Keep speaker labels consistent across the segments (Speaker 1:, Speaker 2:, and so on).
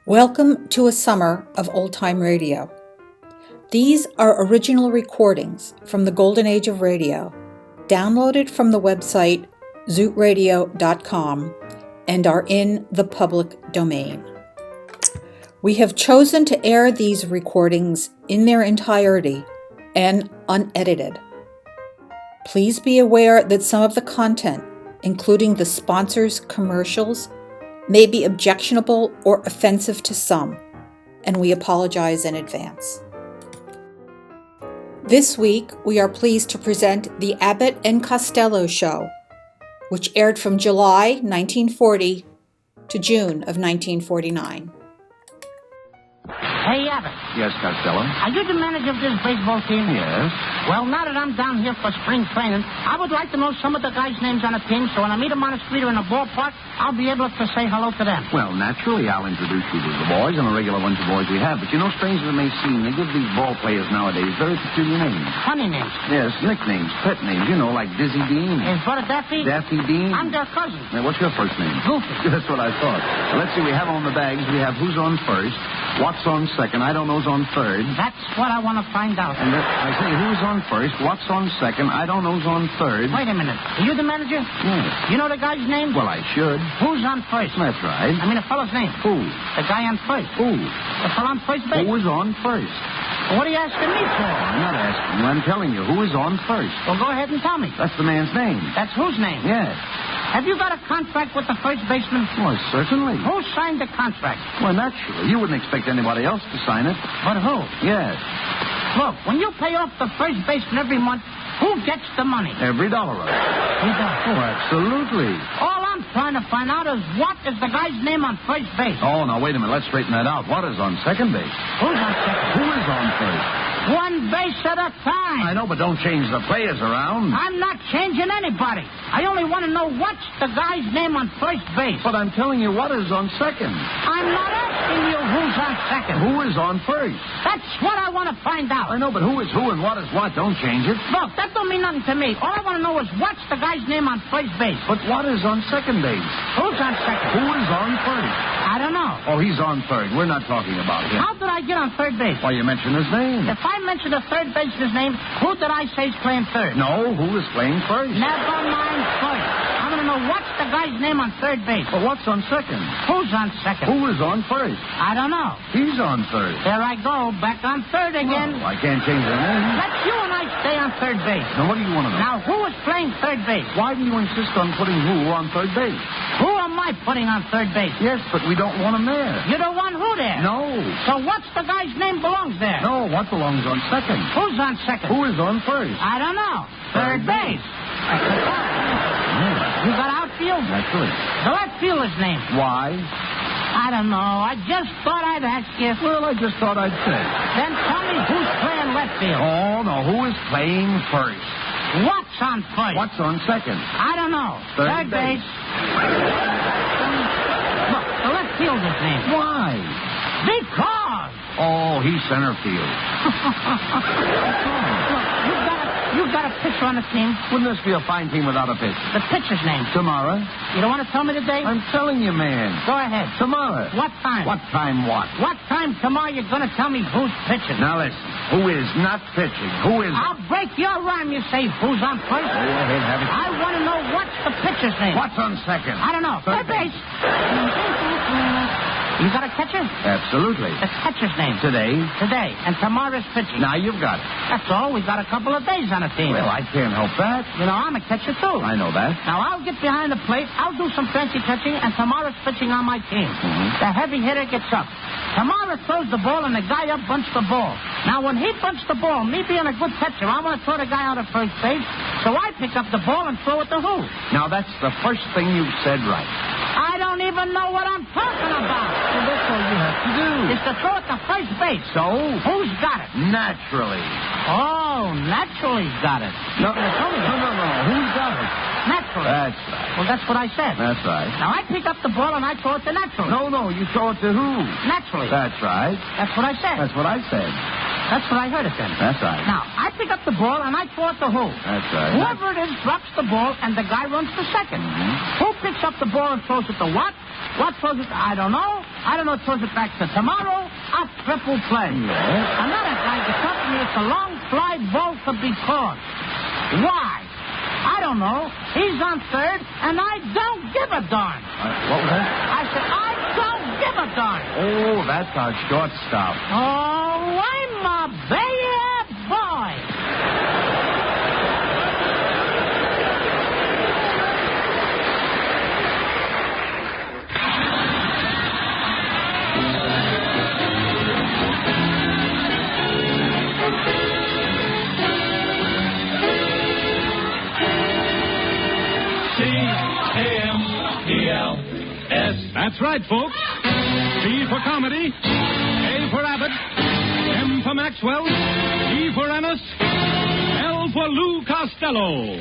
Speaker 1: Welcome to a summer of old-time radio. These are original recordings from the golden age of radio, downloaded from the website zootradio.com and are in the public domain. We have chosen to air these recordings in their entirety and unedited. Please be aware that some of the content, including the sponsors' commercials, may be objectionable or offensive to some, and we apologize in advance. This week, we are pleased to present the Abbott and Costello Show, which aired from July 1940 to June of 1949.
Speaker 2: Hey, Abbott.
Speaker 3: Yes, Costello?
Speaker 2: Are you the manager of this baseball team?
Speaker 3: Yes.
Speaker 2: Well, now that I'm down here for spring training, I would like to know some of the guys' names on the team, so when I meet them on the street or in a ballpark, I'll be able to say hello to them.
Speaker 3: Well, naturally, I'll introduce you to the boys and a regular bunch of boys we have. But you know, strange as it may seem, they give these ball players nowadays very peculiar names.
Speaker 2: Funny names.
Speaker 3: Yes, nicknames, pet names, you know, like Dizzy Dean.
Speaker 2: Is Brother Daffy?
Speaker 3: Daffy Dean.
Speaker 2: I'm their cousin.
Speaker 3: Now, what's your first name?
Speaker 2: Goofy.
Speaker 3: That's what I thought. Well, let's see, we have on the bags, we have who's on first, what's on second, I don't know's on third.
Speaker 2: That's what I want to find out.
Speaker 3: And I say, who's on first, what's on second, I don't know's on third.
Speaker 2: Wait a minute. Are you the manager?
Speaker 3: Yes.
Speaker 2: You know the guy's name?
Speaker 3: Well, I should.
Speaker 2: Who's on first?
Speaker 3: That's right.
Speaker 2: I mean, the fellow's name.
Speaker 3: Who?
Speaker 2: The guy on first.
Speaker 3: Who?
Speaker 2: The fellow on first base.
Speaker 3: Who is on first?
Speaker 2: Well, what are you asking me for?
Speaker 3: I'm not asking you. I'm telling you. Who is on first?
Speaker 2: Well, go ahead and tell me.
Speaker 3: That's the man's name.
Speaker 2: That's whose name?
Speaker 3: Yes.
Speaker 2: Have you got a contract with the first baseman?
Speaker 3: Well, certainly.
Speaker 2: Who signed the contract?
Speaker 3: Well, naturally. You wouldn't expect anybody else to sign it.
Speaker 2: But who?
Speaker 3: Yes.
Speaker 2: Look, when you pay off the first baseman every month, who gets the money?
Speaker 3: Every dollar of it.
Speaker 2: Who does?
Speaker 3: Oh, absolutely.
Speaker 2: All I'm trying to find out is what is the guy's name on first base?
Speaker 3: Oh, now, wait a minute. Let's straighten that out. What is on second base?
Speaker 2: Who's on second?
Speaker 3: Who is on first?
Speaker 2: One base at a time.
Speaker 3: I know, but don't change the players around.
Speaker 2: I'm not changing anybody. I only want to know what's the guy's name on first base.
Speaker 3: But I'm telling you what is on second.
Speaker 2: I'm not asking you who's on second.
Speaker 3: Who is on first?
Speaker 2: That's what I want to find out.
Speaker 3: I know, but who is who and what is what? Don't change it.
Speaker 2: Look, that don't mean nothing to me. All I want to know is what's the guy's name on first base.
Speaker 3: But what is on second base?
Speaker 2: Who's on second?
Speaker 3: Who is on first?
Speaker 2: I don't know.
Speaker 3: Oh, he's on third. We're not talking about him.
Speaker 2: How did I get on third base?
Speaker 3: Why, you mentioned his name.
Speaker 2: If I mention the third baseman's name, who did I say is playing third?
Speaker 3: No, who is playing first?
Speaker 2: Never mind first. I want to know what's the guy's name on third base.
Speaker 3: But what's on second?
Speaker 2: Who's on second?
Speaker 3: Who is on first?
Speaker 2: I don't know.
Speaker 3: He's on third.
Speaker 2: There I go, back on third again.
Speaker 3: Oh, I can't change the name.
Speaker 2: Let you and I stay on third base.
Speaker 3: Now, what do you want to know?
Speaker 2: Now, who is playing third base?
Speaker 3: Why do you insist on putting who on third base?
Speaker 2: Who am I putting on third base?
Speaker 3: Yes, but we don't want him there.
Speaker 2: You don't want who there?
Speaker 3: No.
Speaker 2: So what's the guy's name belongs there?
Speaker 3: No, what belongs on second?
Speaker 2: Who's on second?
Speaker 3: Who is on first?
Speaker 2: I don't know. Third base. You got outfield?
Speaker 3: Naturally.
Speaker 2: The left fielder's name.
Speaker 3: Why?
Speaker 2: I don't know. I just thought I'd ask you.
Speaker 3: Well, I just thought I'd say.
Speaker 2: Then tell me who's playing left field.
Speaker 3: Oh, no, who is playing first?
Speaker 2: What's on first?
Speaker 3: What's on second?
Speaker 2: I don't know.
Speaker 3: Third base.
Speaker 2: Look, the left fielder's name.
Speaker 3: Why?
Speaker 2: Because.
Speaker 3: Oh, he's center field.
Speaker 2: You've got a pitcher on the team.
Speaker 3: Wouldn't this be a fine team without a pitch?
Speaker 2: The pitcher's name.
Speaker 3: Tomorrow.
Speaker 2: You don't want to tell me today?
Speaker 3: I'm telling you, man.
Speaker 2: Go ahead.
Speaker 3: Tomorrow.
Speaker 2: What time?
Speaker 3: What time what?
Speaker 2: What time tomorrow you're going to tell me who's pitching?
Speaker 3: Now listen. Who is not pitching? Who is...
Speaker 2: I'll break your rhyme. You say who's on first.
Speaker 3: Go ahead, have it.
Speaker 2: I want to know what's the pitcher's name.
Speaker 3: What's on second?
Speaker 2: I don't know. Third base. You got a catcher?
Speaker 3: Absolutely.
Speaker 2: The catcher's name.
Speaker 3: Today?
Speaker 2: Today. And tomorrow's pitching.
Speaker 3: Now you've got it.
Speaker 2: That's all. We got a couple of days on the team.
Speaker 3: Well, I can't help that.
Speaker 2: You know, I'm a catcher, too.
Speaker 3: I know that.
Speaker 2: Now, I'll get behind the plate. I'll do some fancy catching, and tomorrow's pitching on my team.
Speaker 3: Mm-hmm.
Speaker 2: The heavy hitter gets up. Tomorrow throws the ball, and the guy up bunts the ball. Now, when he bunts the ball, me being a good catcher, I want to throw the guy out of first base, so I pick up the ball and throw it to who?
Speaker 3: Now, that's the first thing you've said right.
Speaker 2: I don't even know what I'm talking about.
Speaker 3: Well, that's all you have to do.
Speaker 2: Is to throw it to first base.
Speaker 3: So?
Speaker 2: Who's got it?
Speaker 3: Naturally.
Speaker 2: Oh, naturally's got it.
Speaker 3: No. Who's got it?
Speaker 2: Naturally.
Speaker 3: That's right.
Speaker 2: Well, that's what I said.
Speaker 3: That's right.
Speaker 2: Now, I pick up the ball and I throw it to naturally.
Speaker 3: No, you throw it to who?
Speaker 2: Naturally.
Speaker 3: That's right.
Speaker 2: That's what I said.
Speaker 3: That's what I said.
Speaker 2: That's what I heard it then.
Speaker 3: That's right.
Speaker 2: Now, I pick up the ball and I throw it to who?
Speaker 3: That's right.
Speaker 2: Whoever it is drops the ball and the guy runs to second.
Speaker 3: Mm-hmm.
Speaker 2: Who picks up the ball and throws it to what? What throws it? I don't know. I don't know. Throws it back to tomorrow. A triple play.
Speaker 3: Yeah.
Speaker 2: Another guy gets up to me. It's a long fly ball to be caught. Why? I don't know. He's on third, and I don't give a darn.
Speaker 3: What was that?
Speaker 2: I said, I don't give a darn.
Speaker 3: Oh, that's our shortstop.
Speaker 2: Oh, I'm a bad boy.
Speaker 4: C-A-M-E-L-S. That's right, folks. C for comedy, A for Abbott, M for Maxwell, E for Ennis, L for Lou Costello.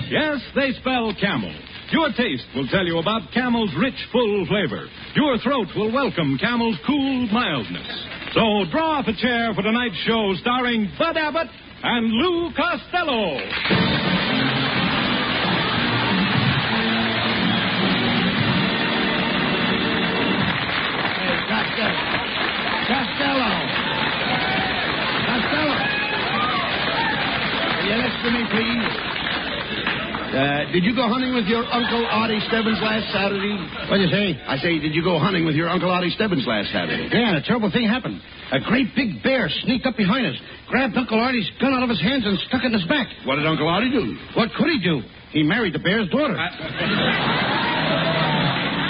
Speaker 4: Yes, they spell camel. Your taste will tell you about Camel's rich, full flavor. Your throat will welcome Camel's cool mildness. So draw up a chair for tonight's show starring Bud Abbott and Lou Costello.
Speaker 5: Costello. Will you listen to me, please? Did you go hunting with your Uncle Artie Stebbins last Saturday?
Speaker 6: What'd you say?
Speaker 5: I say, did you go hunting with your Uncle Artie Stebbins last Saturday?
Speaker 6: Yeah, and a terrible thing happened. A great big bear sneaked up behind us, grabbed Uncle Artie's gun out of his hands, and stuck it in his back.
Speaker 5: What did Uncle Artie do?
Speaker 6: What could he do? He married the bear's daughter.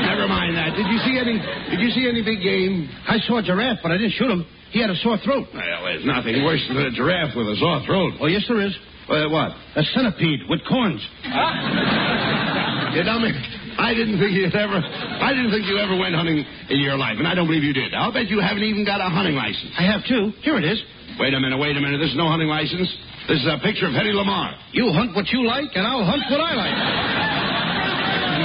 Speaker 5: Never mind that. Did you see any big game?
Speaker 6: I saw a giraffe, but I didn't shoot him. He had a sore throat.
Speaker 5: Well, there's nothing worse than a giraffe with a sore throat.
Speaker 6: Oh, yes, there is.
Speaker 5: What?
Speaker 6: A centipede with corns.
Speaker 5: You dummy. I didn't think you ever went hunting in your life, and I don't believe you did. I'll bet you haven't even got a hunting license.
Speaker 6: I have, too. Here it is.
Speaker 5: Wait a minute. This is no hunting license. This is a picture of Hetty Lamar.
Speaker 6: You hunt what you like, and I'll hunt what I like.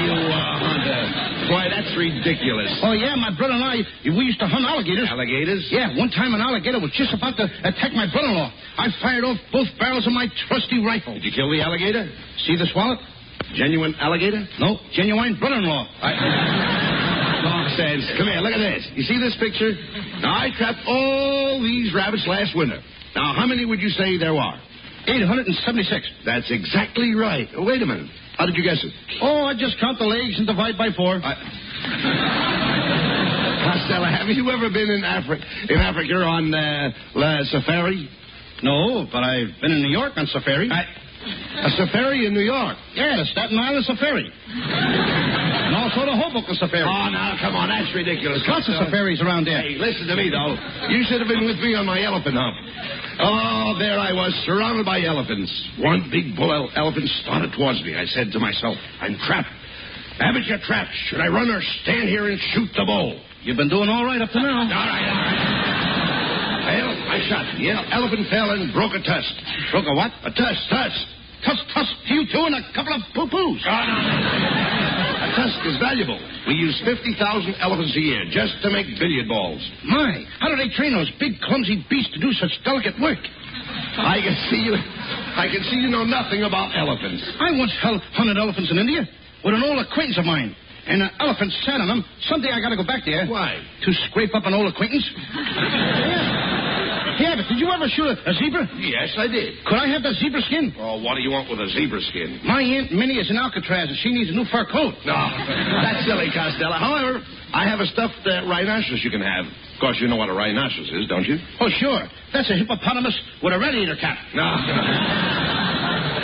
Speaker 5: You hunter. Boy, that's ridiculous.
Speaker 6: Oh, yeah, my brother and I, we used to hunt alligators.
Speaker 5: Alligators?
Speaker 6: Yeah, one time an alligator was just about to attack my brother-in-law. I fired off both barrels of my trusty rifle.
Speaker 5: Did you kill the alligator?
Speaker 6: See this wallet?
Speaker 5: Genuine alligator?
Speaker 6: No, genuine brother-in-law.
Speaker 5: Nonsense. Come here, look at this. You see this picture? Now, I trapped all these rabbits last winter. Now, how many would you say there are?
Speaker 6: 876.
Speaker 5: That's exactly right. Oh, wait a minute. How did you guess it?
Speaker 6: Oh, I just count the legs and divide by 4.
Speaker 5: Costello, have you ever been in Africa on safari?
Speaker 6: No, but I've been in New York on safari.
Speaker 5: A safari in New York?
Speaker 6: Yeah, the Staten Island safari. And also the Hoboken safari.
Speaker 5: Oh, now, come on, that's ridiculous.
Speaker 6: Lots of safaris around there.
Speaker 5: Hey, listen to me, though. You should have been with me on my elephant hunt. Oh, there I was, surrounded by elephants. One big bull elephant started towards me. I said to myself, I'm trapped. Abbott, you're trapped. Should I run or stand here and shoot the bull?
Speaker 6: You've been doing all right up to now.
Speaker 5: All right. Well, I shot. The elephant fell and broke a tusk.
Speaker 6: Broke a what?
Speaker 5: A tusk.
Speaker 6: Tusk to you two and a couple of poo-poos.
Speaker 5: A tusk is valuable. We use 50,000 elephants a year just to make billiard balls.
Speaker 6: My, how do they train those big, clumsy beasts to do such delicate work?
Speaker 5: I can see you know nothing about elephants.
Speaker 6: I once hunted elephants in India with an old acquaintance of mine. And an elephant sat on them. Someday I got to go back there.
Speaker 5: Why?
Speaker 6: To scrape up an old acquaintance. Yeah, but did you ever shoot a zebra?
Speaker 5: Yes, I did.
Speaker 6: Could I have that zebra skin?
Speaker 5: Oh, what do you want with a zebra skin?
Speaker 6: My Aunt Minnie is in Alcatraz, and she needs a new fur coat.
Speaker 5: No, that's silly, Costello. However, I have a stuffed rhinoceros you can have. Of course, you know what a rhinoceros is, don't you?
Speaker 6: Oh, sure. That's a hippopotamus with a radiator cap.
Speaker 5: No.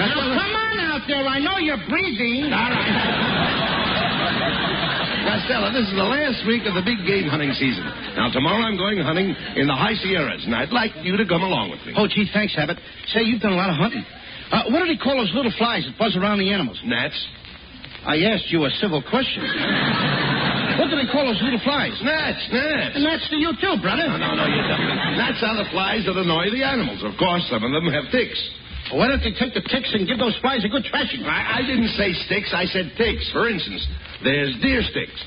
Speaker 6: Now, come on out there. I know you're breathing.
Speaker 5: All right. Costello, this is the last week of the big game hunting season. Now, tomorrow I'm going hunting in the high Sierras, and I'd like you to come along with me.
Speaker 6: Oh, gee, thanks, Abbott. Say, you've done a lot of hunting. What do they call those little flies that buzz around the animals?
Speaker 5: Gnats.
Speaker 6: I asked you a civil question. What do they call those little flies?
Speaker 5: Gnats.
Speaker 6: And that's to you, too, brother.
Speaker 5: No, you don't. Gnats are the flies that annoy the animals. Of course, some of them have ticks.
Speaker 6: Well, why don't they take the ticks and give those flies a good thrashing?
Speaker 5: I didn't say sticks, I said ticks. For instance, there's deer sticks.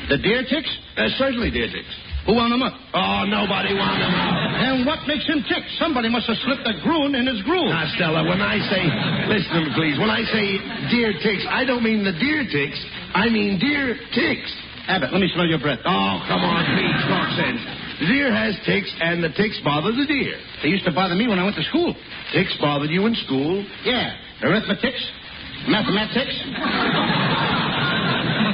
Speaker 6: The deer ticks?
Speaker 5: Certainly deer ticks.
Speaker 6: Who wound them up?
Speaker 5: Oh, nobody wound them up.
Speaker 6: And what makes him tick? Somebody must have slipped a groon in his groove.
Speaker 5: Costello, when I say, listen to me, please, when I say deer ticks, I don't mean the deer ticks. I mean deer ticks.
Speaker 6: Abbott, let me smell your breath.
Speaker 5: Oh, come on, please, talk sense. The deer has ticks, and the ticks bother the deer.
Speaker 6: They used to bother me when I went to school.
Speaker 5: Ticks bothered you in school?
Speaker 6: Yeah. Arithmetics, mathematics.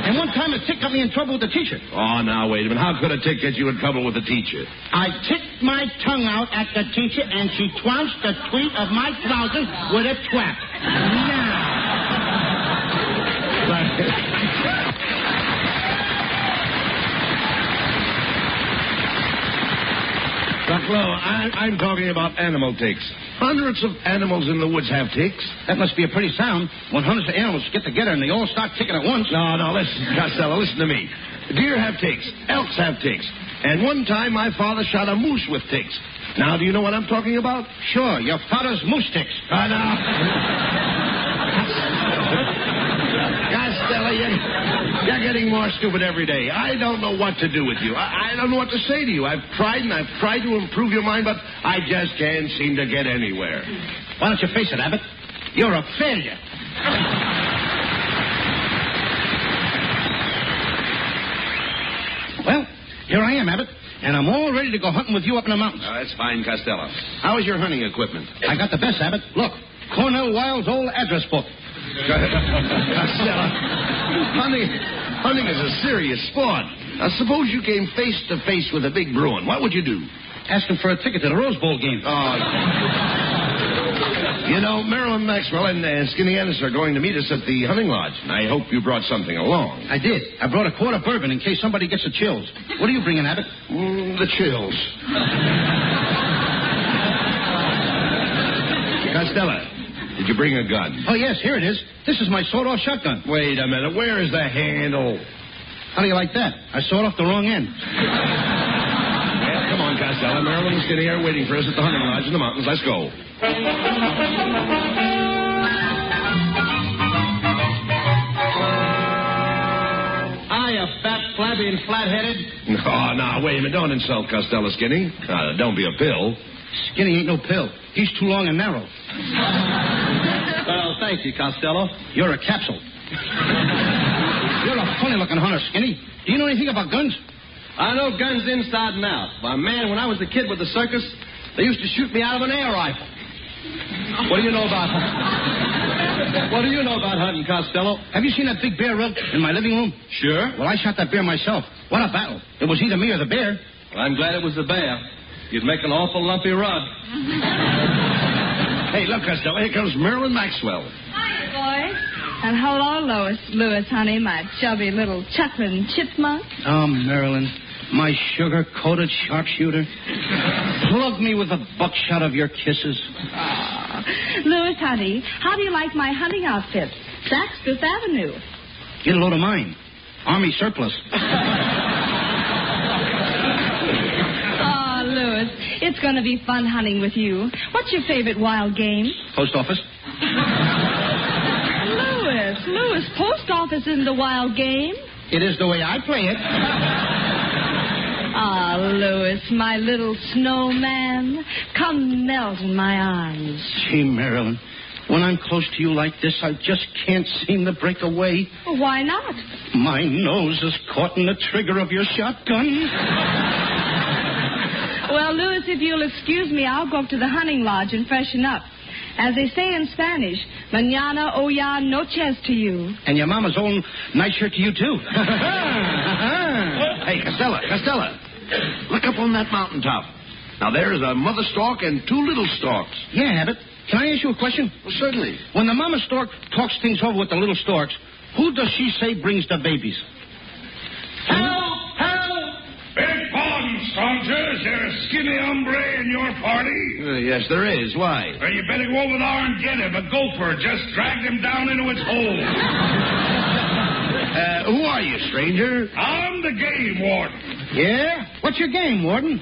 Speaker 6: And one time a tick got me in trouble with the teacher.
Speaker 5: Oh, now, wait a minute. How could a tick get you in trouble with the teacher?
Speaker 2: I ticked my tongue out at the teacher, and she trounced the tweet of my trousers with a twap. Now.
Speaker 5: Buffalo, I'm talking about animal ticks. Hundreds of animals in the woods have ticks.
Speaker 6: That must be a pretty sound when hundreds of animals get together and they all start ticking at once.
Speaker 5: No, listen, Costello, listen to me. Deer have ticks. Elks have ticks. And one time my father shot a moose with ticks. Now, do you know what I'm talking about?
Speaker 6: Sure, your father's moose ticks.
Speaker 5: No. Costello, you're getting more stupid every day. I don't know what to do with you. I don't know what to say to you. I've tried to improve your mind, but I just can't seem to get anywhere.
Speaker 6: Why don't you face it, Abbott? You're a failure. Well, here I am, Abbott, and I'm all ready to go hunting with you up in the mountains.
Speaker 5: Oh, that's fine, Costello. How is your hunting equipment?
Speaker 6: I got the best, Abbott. Look, Cornell Wilde's old address book.
Speaker 5: Costello, hunting is a serious sport. Now, suppose you came face to face with a big Bruin. What would you do?
Speaker 6: Ask him for a ticket to the Rose Bowl game.
Speaker 5: Oh, you know, Marilyn Maxwell and Skinny Ennis are going to meet us at the hunting lodge, and I hope you brought something along.
Speaker 6: I did. I brought a quart of bourbon in case somebody gets the chills. What are you bringing, Abbott?
Speaker 5: The chills. Costello, did you bring a gun?
Speaker 6: Oh, yes, here it is. This is my sawed-off shotgun.
Speaker 5: Wait a minute. Where is the handle?
Speaker 6: How do you like that? I sawed off the wrong end.
Speaker 5: Well, come on, Costello. Marilyn and Skinny are waiting for us at the hunting lodge in the mountains. Let's go.
Speaker 7: Hiya, fat, flabby, and flat-headed.
Speaker 5: No, wait a minute. Don't insult Costello, Skinny. Don't be a pill.
Speaker 6: Skinny ain't no pill. He's too long and narrow.
Speaker 7: Well, thank you, Costello.
Speaker 6: You're a capsule. You're a funny-looking hunter, Skinny. Do you know anything about guns?
Speaker 7: I know guns inside and out. Why, man, when I was a kid with the circus, they used to shoot me out of an air rifle. What do you know about hunting, Costello?
Speaker 6: Have you seen that big bear rug in my living room?
Speaker 7: Sure.
Speaker 6: Well, I shot that bear myself. What a battle. It was either me or the bear.
Speaker 7: Well, I'm glad it was the bear. You'd make an awful lumpy rug.
Speaker 5: Hey, look, Costello. Here comes Marilyn Maxwell.
Speaker 8: Hi, boys. And hello, Louis, honey, my chubby little chuckling chipmunk.
Speaker 6: Oh, Marilyn, my sugar-coated sharpshooter. Plug me with a buckshot of your kisses.
Speaker 8: Oh. Louis, honey, how do you like my hunting outfit? Saks Fifth Avenue.
Speaker 6: Get a load of mine. Army surplus.
Speaker 8: Oh, Louis, it's going to be fun hunting with you. What's your favorite wild game?
Speaker 6: Post office.
Speaker 8: Louis, post office isn't a wild game.
Speaker 6: It is the way I play it.
Speaker 8: Ah, Louis, my little snowman, come melt in my arms.
Speaker 6: Gee, Marilyn, when I'm close to you like this, I just can't seem to break away.
Speaker 8: Why not?
Speaker 6: My nose is caught in the trigger of your shotgun.
Speaker 8: Well, Louis, if you'll excuse me, I'll go up to the hunting lodge and freshen up. As they say in Spanish, mañana o ya noches to you.
Speaker 6: And your mama's own nightshirt to you, too.
Speaker 5: Hey, Costello. Look up on that mountaintop. Now, there's a mother stork and two little storks.
Speaker 6: Yeah, Abbott. Can I ask you a question?
Speaker 5: Well, certainly.
Speaker 6: When the mama stork talks things over with the little storks, who does she say brings the babies?
Speaker 5: Help!
Speaker 9: Beg pardon, stranger. Is there a skinny hombre in your party?
Speaker 5: Yes, there is. Why?
Speaker 9: Well, you better go over there and get him. A gopher just dragged him down into its hole.
Speaker 5: Who are you, stranger?
Speaker 9: I'm the game warden.
Speaker 6: Yeah? What's your game, Warden?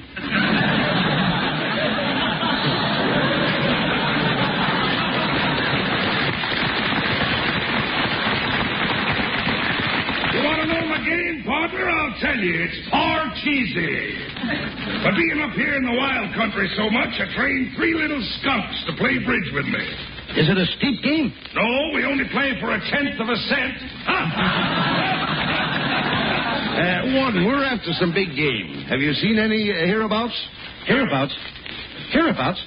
Speaker 9: You want to know my game, partner? I'll tell you. It's far cheesy. But being up here in the wild country so much, I trained 3 little skunks to play bridge with me.
Speaker 6: Is it a steep game?
Speaker 9: No, we only play for 1/10 of a cent. Ha!
Speaker 5: Warden, we're after some big game. Have you seen any hereabouts?
Speaker 6: Hereabouts? Hereabouts?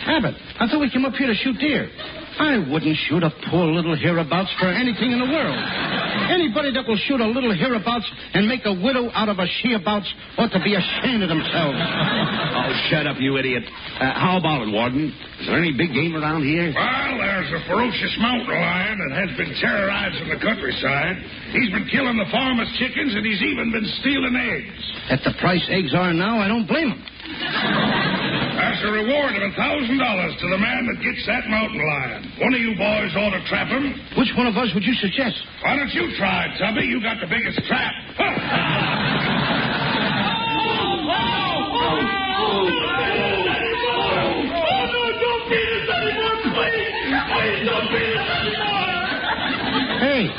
Speaker 6: Abbott, I thought we came up here to shoot deer. I wouldn't shoot a poor little hereabouts for anything in the world. Anybody that will shoot a little hereabouts and make a widow out of a sheabouts ought to be ashamed of themselves.
Speaker 5: Oh, shut up, you idiot. How about it, Warden? Is there any big game around here?
Speaker 9: Well, there's a ferocious mountain lion that has been terrorizing the countryside. He's been killing the farmers' chickens, and he's even been stealing eggs.
Speaker 6: At the price eggs are now, I don't blame him.
Speaker 9: That's a reward of $1,000 to the man that gets that mountain lion. One of you boys ought to trap him.
Speaker 6: Which one of us would you suggest?
Speaker 9: Why don't you try it, Tubby? You got the biggest trap.
Speaker 6: Hey,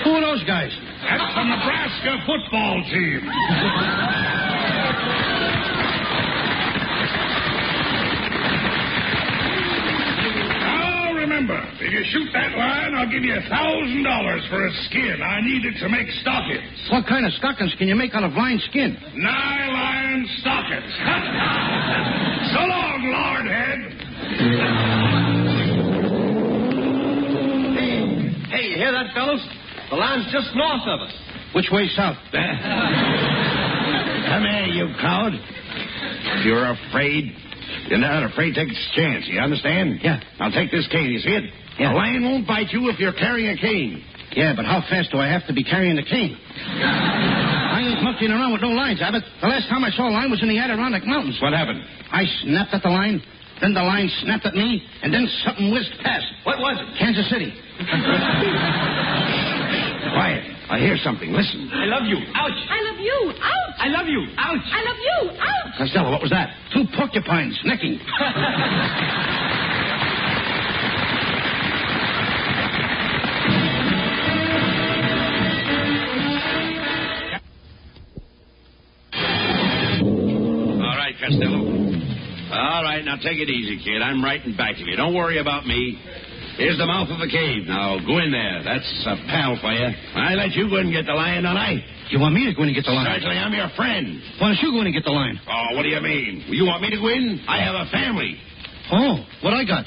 Speaker 6: who are those guys?
Speaker 9: That's the Nebraska football team. Now, remember, if you shoot that lion, I'll give you $1,000 for his skin. I need it to make stockings.
Speaker 6: What kind of stockings can you make out of lion skin?
Speaker 9: Nylon stockings. So long, Lordhead.
Speaker 7: Hey, you hear that, fellas? The line's just north of us.
Speaker 6: Which way south?
Speaker 5: Come here, you coward. If you're afraid, you're not afraid to take a chance. You understand?
Speaker 6: Yeah.
Speaker 5: Now take this cane. You see it?
Speaker 6: Yeah.
Speaker 5: A lion won't bite you if you're carrying a cane.
Speaker 6: Yeah, but how fast do I have to be carrying the cane? I ain't monkeying around with no lines, Abbott. The last time I saw a lion was in the Adirondack Mountains.
Speaker 5: What happened?
Speaker 6: I snapped at the lion, then the lion snapped at me, and then something whizzed past.
Speaker 7: What was it?
Speaker 6: Kansas City.
Speaker 5: Quiet. I hear something. Listen.
Speaker 7: I love you. Ouch.
Speaker 8: I love you. Ouch!
Speaker 7: I love you. Ouch.
Speaker 8: I love you. Ouch!
Speaker 6: Costello, what was that? 2 porcupines necking.
Speaker 5: All right, Costello. All right, now take it easy, kid. I'm right in back of you. Don't worry about me. Here's the mouth of the cave. Now, go in there. That's a pal for you. I let you go in and get the lion, don't I?
Speaker 6: You want me to go in and get the lion?
Speaker 5: Certainly, I'm your friend.
Speaker 6: Why don't you go in and get the lion?
Speaker 5: Oh, what do you mean? You want me to go in? I have a family.
Speaker 6: Oh, what I got?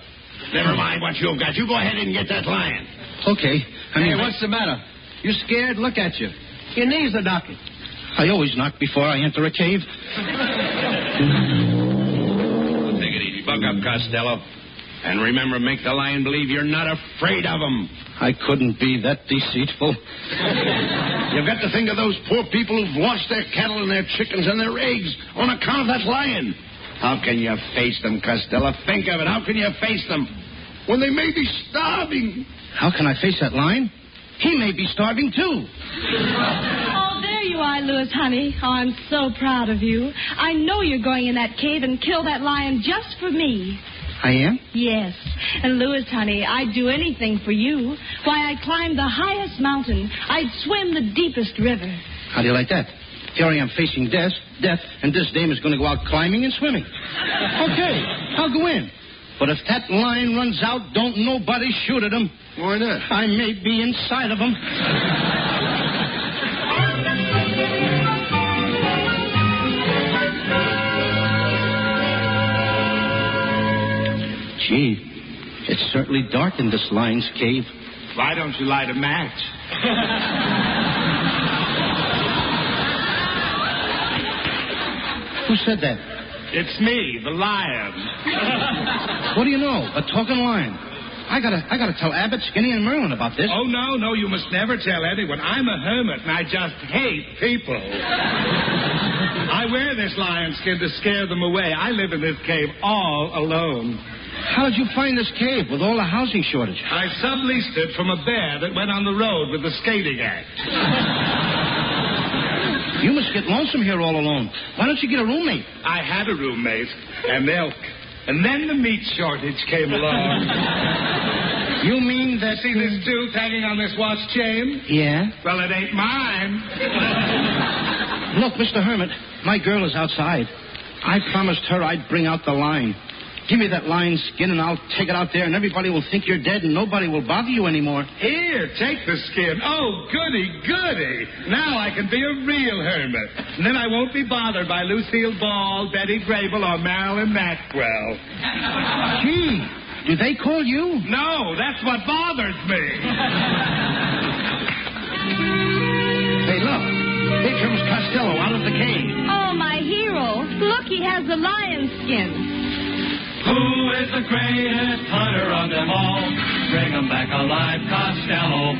Speaker 5: Never mind what you've got. You go ahead and get that lion.
Speaker 6: Okay.
Speaker 7: Hey, what's the matter? You scared? Look at you. Your knees are knocking.
Speaker 6: I always knock before I enter a cave.
Speaker 5: Take it easy. Buck up, Costello. And remember, make the lion believe you're not afraid of him.
Speaker 6: I couldn't be that deceitful.
Speaker 5: You've got to think of those poor people who've lost their cattle and their chickens and their eggs on account of that lion. How can you face them, Costello? Think of it. How can you face them when they may be starving?
Speaker 6: How can I face that lion? He may be starving, too.
Speaker 8: Oh, there you are, Louis, honey. Oh, I'm so proud of you. I know you're going in that cave and kill that lion just for me.
Speaker 6: I am?
Speaker 8: Yes. And Louis, honey, I'd do anything for you. Why, I'd climb the highest mountain. I'd swim the deepest river.
Speaker 6: How do you like that? Here I am facing death, and this dame is going to go out climbing and swimming. Okay, I'll go in. But if that lion runs out, don't nobody shoot at him.
Speaker 5: Why not?
Speaker 6: I may be inside of him. Gee, it's certainly dark in this lion's cave.
Speaker 9: Why don't you light a match?
Speaker 6: Who said that?
Speaker 9: It's me, the lion.
Speaker 6: What do you know? A talking lion. I gotta tell Abbott, Skinny, and Merlin about this.
Speaker 9: Oh, no, you must never tell anyone. I'm a hermit, and I just hate people. I wear this lion skin to scare them away. I live in this cave all alone.
Speaker 6: How did you find this cave with all the housing shortage?
Speaker 9: I subleased it from a bear that went on the road with the skating act.
Speaker 6: You must get lonesome here all alone. Why don't you get a roommate?
Speaker 9: I had a roommate and milk. And then the meat shortage came along.
Speaker 6: You mean that...
Speaker 9: See this tooth hanging on this watch chain?
Speaker 6: Yeah?
Speaker 9: Well, it ain't mine.
Speaker 6: Look, Mr. Hermit, my girl is outside. I promised her I'd bring out the lion. Give me that lion skin, and I'll take it out there, and everybody will think you're dead, and nobody will bother you anymore.
Speaker 9: Here, take the skin. Oh, goody, goody. Now I can be a real hermit. And then I won't be bothered by Lucille Ball, Betty Grable, or Marilyn Maxwell.
Speaker 6: Gee, do they call you?
Speaker 9: No, that's what bothers me.
Speaker 6: Hey, look. Here comes Costello out of the cave.
Speaker 8: Oh, my hero. Look, he has the lion skin.
Speaker 10: Who is the greatest hunter of them all? Bring 'em back alive, Costello.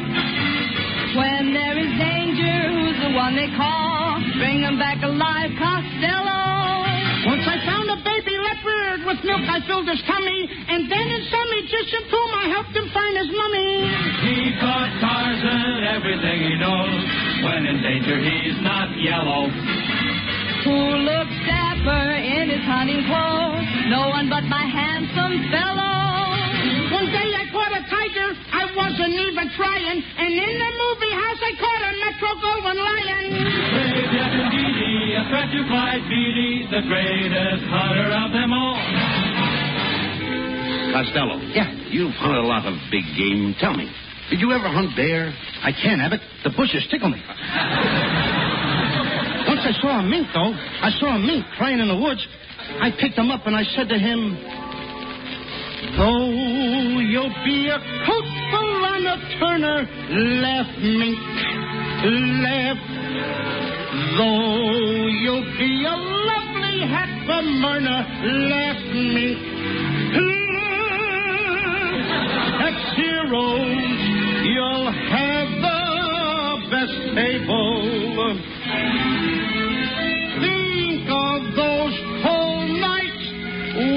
Speaker 8: When there is danger, who's the one they call? Bring 'em back alive, Costello.
Speaker 2: Once I found a baby leopard with milk, I filled his tummy, and then in some Egyptian tomb, I helped him find his mummy.
Speaker 10: He taught Tarzan everything he knows. When in danger, he's not yellow.
Speaker 8: Who looks dapper in his hunting clothes? No one but my handsome fellow.
Speaker 2: One day I caught a tiger, I wasn't even trying, and in the movie house I caught a Metro Goldwyn lion.
Speaker 10: Brave, yes, indeedy, a threat to Clyde Beatty, the greatest hunter of them all.
Speaker 5: Costello.
Speaker 6: Yeah?
Speaker 5: You've hunted a lot of big game. Tell me, did you ever hunt bear?
Speaker 6: I can't, Abbott. The bushes tickle me. Once I saw a mink, though. I saw a mink crying in the woods. I picked him up and I said to him, though you'll be a coatful and a turner, left mink, left. Though you'll be a lovely hat for Myrna, left mink, left. Heroes, you'll have the best table. Think of those whole nights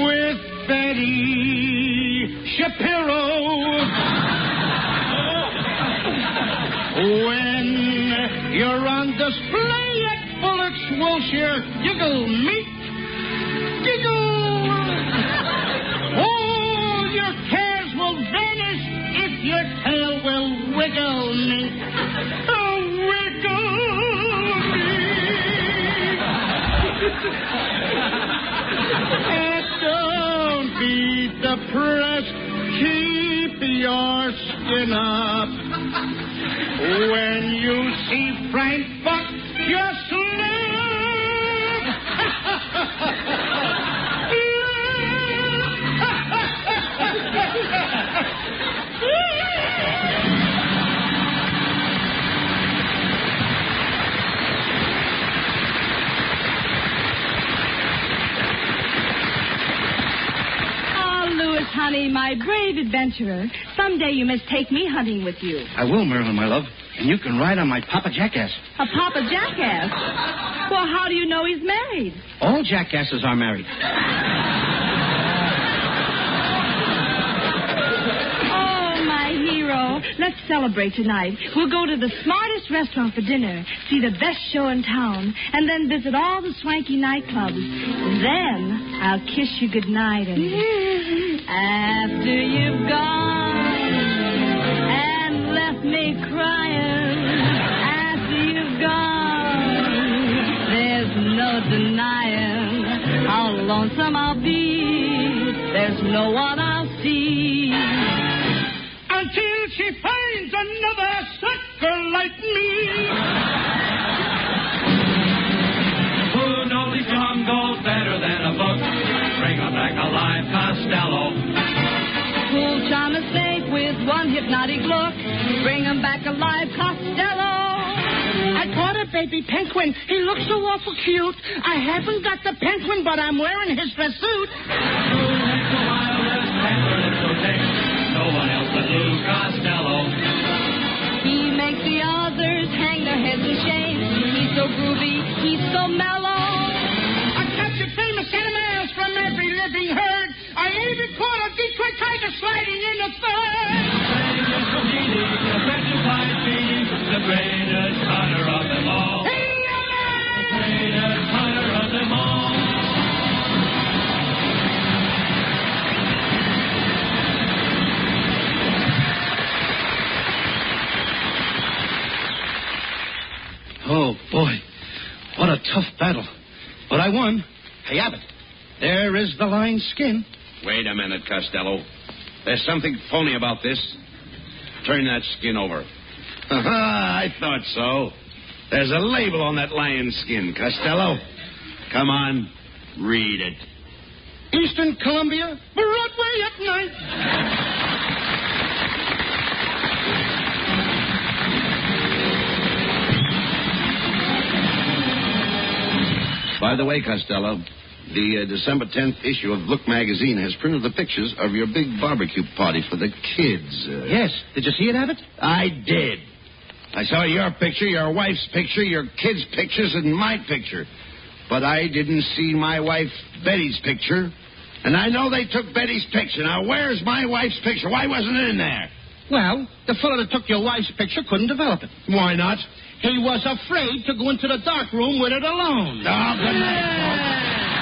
Speaker 6: with Betty Shapiro. When you're on display at Bullock's Wilshire, giggle, meet, giggle. All your cares will vanish if your tail will wiggle, meet. Oh, wiggle me. And don't be depressed. Keep your skin up. When you see Frank Buck, just
Speaker 8: Honey, my brave adventurer, someday you must take me hunting with you.
Speaker 6: I will, Marilyn, my love. And you can ride on my Papa Jackass.
Speaker 8: A Papa Jackass? Well, how do you know he's married?
Speaker 6: All jackasses are married.
Speaker 8: Oh, my hero. Let's celebrate tonight. We'll go to the smartest restaurant for dinner, see the best show in town, and then visit all the swanky nightclubs. Then I'll kiss you goodnight and... After you've gone and left me crying, after you've gone, there's no denying how lonesome I'll be. There's no one I'll see.
Speaker 2: Until she finds another sucker like me.
Speaker 10: Who knows these jungles better than a book? Bring 'em back alive, Costello.
Speaker 8: Who'll charm a snake with one hypnotic look? Bring 'em back alive, Costello.
Speaker 2: I caught a baby penguin. He looks so awful cute. I haven't got the penguin, but I'm wearing his dress suit.
Speaker 10: Who makes the wildest panther discotheque? No one else but Lou Costello.
Speaker 8: He makes the others hang their heads in shame. He's so groovy, he's so mellow.
Speaker 2: I captured famous animals from every living herd. I even caught a Detroit tiger sliding in the third.
Speaker 10: The greatest hunter of them all. The greatest hunter of them all.
Speaker 6: Oh, boy. What a tough battle. But I won. Hey, Abbott, there is the lion's skin.
Speaker 5: Wait a minute, Costello. There's something phony about this. Turn that skin over. I thought so. There's a label on that lion's skin, Costello. Come on, read it.
Speaker 6: Eastern Columbia, Broadway at night.
Speaker 5: By the way, Costello, the December 10th issue of Look magazine has printed the pictures of your big barbecue party for the kids.
Speaker 6: Yes. Did you see it, Abbott?
Speaker 5: I did. I saw your picture, your wife's picture, your kids' pictures, and my picture. But I didn't see my wife Betty's picture. And I know they took Betty's picture. Now, where's my wife's picture? Why wasn't it in there?
Speaker 6: Well, the fellow that took your wife's picture couldn't develop it.
Speaker 5: Why not?
Speaker 6: He was afraid to go into the dark room with it alone.
Speaker 5: Oh, good night, folks.